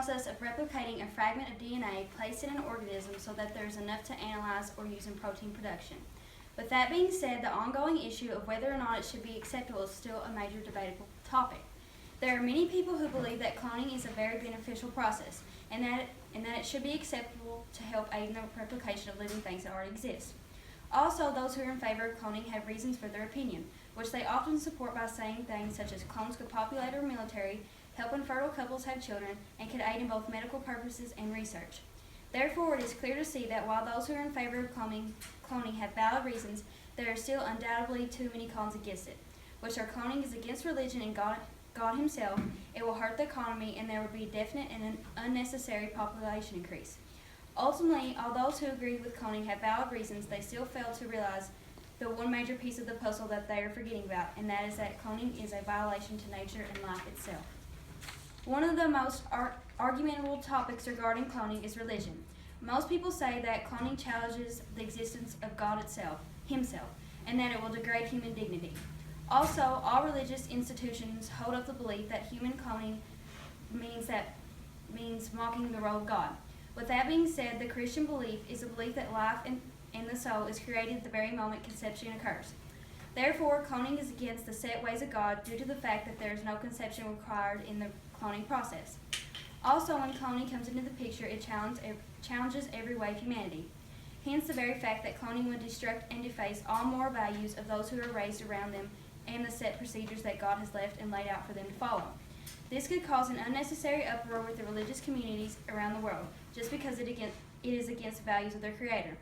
process of replicating a fragment of DNA placed in an organism so that there is enough to analyze or use in protein production. With that being said, the ongoing issue of whether or not it should be acceptable is still a major debatable topic. There are many people who believe that cloning is a very beneficial process and that it should be acceptable to help aid in the replication of living things that already exist. Also, those who are in favor of cloning have reasons for their opinion, which they often support by saying things such as clones could populate our military, help infertile couples have children, and could aid in both medical purposes and research. Therefore, it is clear to see that while those who are in favor of cloning have valid reasons, there are still undoubtedly too many cons against it, which are cloning is against religion and God himself, it will hurt the economy, and there will be a definite and an unnecessary population increase. Ultimately, all those who agree with cloning have valid reasons, they still fail to realize the one major piece of the puzzle that they are forgetting about, and that is that cloning is a violation to nature and life itself. One of the most argumentable topics regarding cloning is religion. Most people say that cloning challenges the existence of God himself, and that it will degrade human dignity. Also, all religious institutions hold up the belief that human cloning means mocking the role of God. With that being said, the Christian belief is a belief that life and the soul is created at the very moment conception occurs. Therefore, cloning is against the set ways of God due to the fact that there is no conception required in the cloning process. Also, when cloning comes into the picture, it challenges every way of humanity. Hence, the very fact that cloning would destruct and deface all moral values of those who are raised around them and the set procedures that God has left and laid out for them to follow. This could cause an unnecessary uproar with the religious communities around the world, just because it is against the values of their Creator.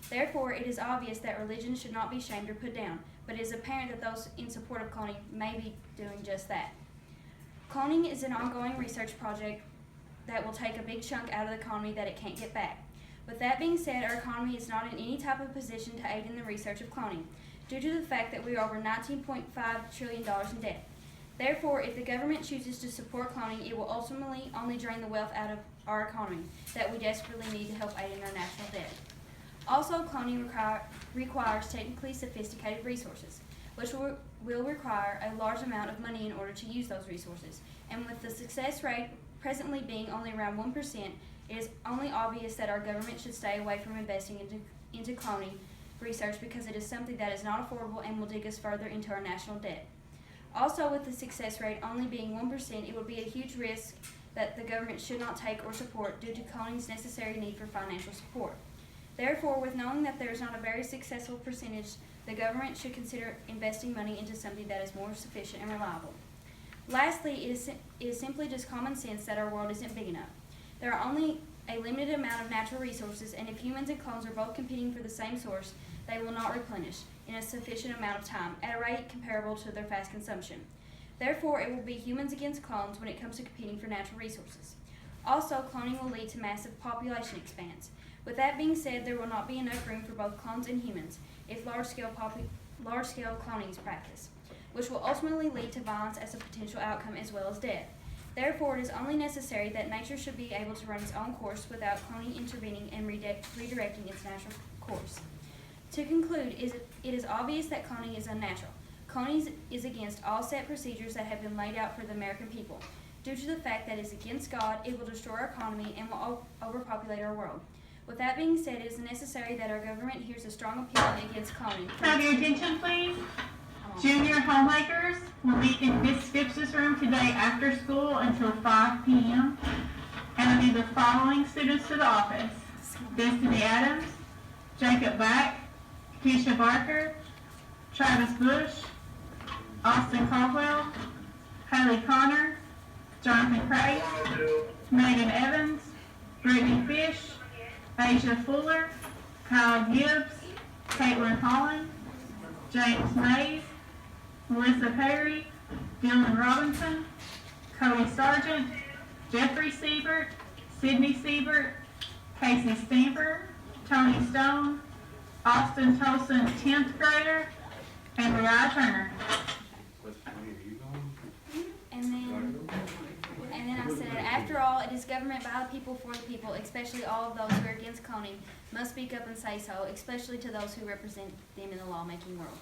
Therefore, it is obvious that religion should not be shamed or put down, but it is apparent that those in support of cloning may be doing just that. Cloning is an ongoing research project that will take a big chunk out of the economy that it can't get back. With that being said, our economy is not in any type of position to aid in the research of cloning, due to the fact that we are over $19.5 trillion in debt. Therefore, if the government chooses to support cloning, it will ultimately only drain the wealth out of our economy that we desperately need to help aid in our national debt. Also, cloning requires technically sophisticated resources, which will require a large amount of money in order to use those resources. And with the success rate presently being only around 1%, it is only obvious that our government should stay away from investing into cloning research because it is something that is not affordable and will dig us further into our national debt. Also, with the success rate only being 1%, it would be a huge risk that the government should not take or support due to cloning's necessary need for financial support. Therefore, with knowing that there is not a very successful percentage, the government should consider investing money into something that is more sufficient and reliable. Lastly, it is simply just common sense that our world isn't big enough. There are only a limited amount of natural resources, and if humans and clones are both competing for the same source, they will not replenish in a sufficient amount of time, at a rate comparable to their fast consumption. Therefore, it will be humans against clones when it comes to competing for natural resources. Also, cloning will lead to massive population expanse. With that being said, there will not be enough room for both clones and humans if large-scale cloning is practiced, which will ultimately lead to violence as a potential outcome as well as death. Therefore, it is only necessary that nature should be able to run its own course without cloning intervening and redirecting its natural course. To conclude, it is obvious that cloning is unnatural. Cloning is against all set procedures that have been laid out for the American people. Due to the fact that it is against God, it will destroy our economy and will overpopulate our world. With that being said, it is necessary that our government hears a strong opinion against cloning. Have your attention, please. Junior homemakers will meet in Miss Phipps's room today after school until 5 p.m. and will be the following students to the office: Destiny Adams, Jacob Back, Keisha Barker, Travis Bush, Austin Caldwell, Haley Connor, Jonathan Craig, Megan Evans, Brittany Fish, Asia Fuller, Kyle Gibbs, Caitlin Holland, James Mays, Melissa Perry, Dylan Robinson, Cody Sargent, Jeffrey Siebert, Sydney Siebert, Casey Stamper, Tony Stone, Austin Tolson, 10th grader, and Mariah Turner. And then I said, after all, it is government by the people for the people, especially all of those who are against cloning, must speak up and say so, especially to those who represent them in the lawmaking world.